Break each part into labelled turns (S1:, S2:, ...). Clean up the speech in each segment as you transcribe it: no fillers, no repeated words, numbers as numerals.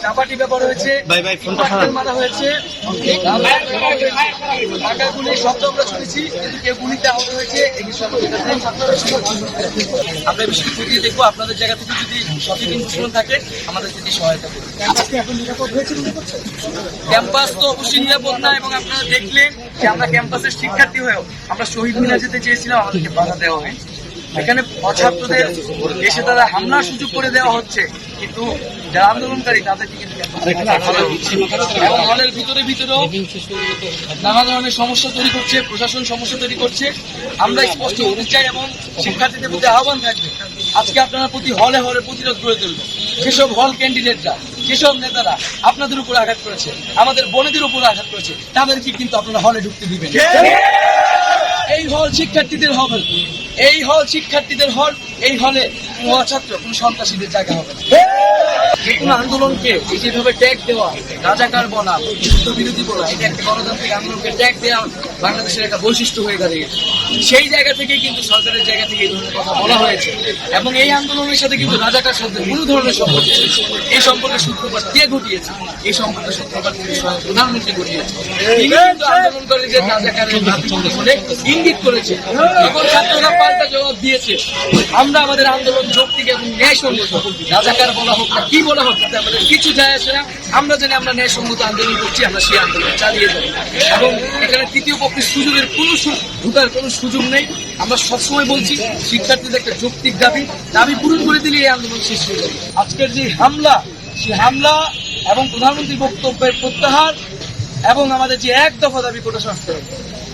S1: চাপাটি ব্যবহার হয়েছে, মারা হয়েছে, টাকা গুলি শব্দ আমরা শুনেছি, কিন্তু কেউ গুলিতে আহত হয়েছে। এই বিষয়ে আমরা বিষয়টি খতিয়ে দেখবো। আপনাদের জায়গা থেকে যদি সঠিক ইনফরমেশন থাকে আমাদের যদি সহায়তা করবে। ক্যাম্পাস তো অবশ্যই নিরাপদ না, এবং আপনারা দেখলেন যে আমরা ক্যাম্পাসের শিক্ষার্থী হয়েও আমরা শহীদ মিনার যেতে চেয়েছিলাম, আমাদেরকে বাধা দেওয়া হয়। এখানে ছাত্রদের এসে তারা হামলার সুযোগ করে দেওয়া হচ্ছে, কিন্তু যারা আন্দোলনকারী তাদেরকে কিন্তু এবং হলের ভিতরেও নানা ধরনের সমস্যা তৈরি করছে, প্রশাসন সমস্যা তৈরি করছে। আমরা স্পষ্ট হতে চাই এবং শিক্ষার্থীদের প্রতি আহ্বান থাকবে, আজকে আপনারা প্রতি হলে হলে প্রতিরোধ গড়ে তুলবে। যেসব হল ক্যান্ডিডেটরা, যেসব নেতারা আপনাদের উপর আঘাত করেছে, আমাদের বোনেদের উপর আঘাত করেছে, তাদেরকে কিন্তু আপনারা হলে ঢুকতে দিবেন। এই হল শিক্ষার্থীদের হল, এই হল শিক্ষার্থীদের হল, এই হলে কোনো ছাত্র কোন সন্ত্রাসীদের জায়গা হবে না। যে কোনো আন্দোলনকে যেভাবে ট্যাগ দেওয়া, রাজাকার বলা, যুদ্ধ বিরোধী বলা, এটা একটা গণতান্ত্রিক আন্দোলনকে ট্যাগ দেওয়া বাংলাদেশের একটা বৈশিষ্ট্য হয়ে দাঁড়িয়েছে। সেই জায়গা থেকেই কিন্তু সরকারের জায়গা থেকে এই ধরনের কথা বলা হয়েছে, এবং এই আন্দোলনের সাথে কিন্তু রাজাকার শব্দের কোনো ধরনের সম্পর্ক নেই। এই সম্পর্কের সূত্রপাত কে ঘটিয়েছে? এই সম্পর্কের সূত্রপাত প্রধানমন্ত্রী ঘটিয়েছে। তিনি কিন্তু আন্দোলনকারীদের রাজাকারের বলে ইঙ্গিত করেছে। এখন ছাত্ররা পাল্টা জবাব দিয়েছে, আমরা আমাদের আন্দোলন যৌক্তিক এবং ন্যায়সঙ্গত, রাজাকার বলা হোক না কি বলা হোক, তাতে আমাদের কিছু যায় আসে না। আমরা জানি আমরা ন্যায়সঙ্গত আন্দোলন করছি, আমরা সেই আন্দোলন চালিয়ে যাই, এবং এখানে তৃতীয় পক্ষের সুযোগের ঢুকার কোনো সুযোগ নেই। আমরা সবসময় বলছি শিক্ষার্থীদের একটা যৌক্তিক দাবি পূরণ করে দিলে এই আন্দোলন শেষ হয়ে যাবে। আজকের যে হামলা, সেই হামলা এবং প্রধানমন্ত্রীর বক্তব্যের প্রত্যাহার এবং আমাদের যে এক দফা দাবি কোটা সংস্কার,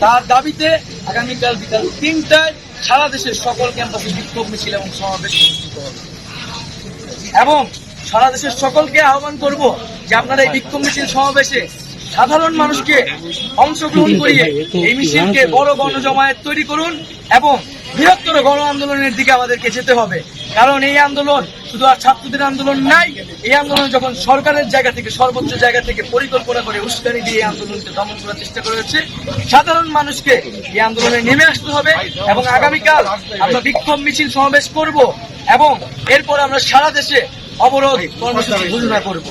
S1: তার দাবিতে আগামীকাল বিকাল 3টায় সারা দেশের সকল ক্যাম্পাসে বিক্ষোভ মিছিল এবং সমাবেশ অনুষ্ঠিত হবে। এবং সারা দেশের সকলকে আহ্বান করব যে আপনারা এই বিক্ষোভ মিছিল সমাবেশে সাধারণ মানুষকে অংশগ্রহণ করিয়ে এই মিছিলকে বড় গণজমায়েত তৈরি করুন, এবং বৃহত্তর গণ আন্দোলনের দিকে আমাদেরকে যেতে হবে। কারণ এই আন্দোলন শুধু আর ছাত্রদের আন্দোলন নাই, এই আন্দোলন যখন সরকারের জায়গা থেকে, সর্বোচ্চ জায়গা থেকে পরিকল্পনা করে উস্কানি দিয়ে এই আন্দোলনকে দমন করার চেষ্টা করা হচ্ছে। সাধারণ মানুষকে এই আন্দোলনে নেমে আসতে হবে, এবং আগামীকাল আমরা বিক্ষোভ মিছিল সমাবেশ করব, এবং এরপর আমরা সারা দেশে অবরোধ কর্মসূচি ঘোষণা করব।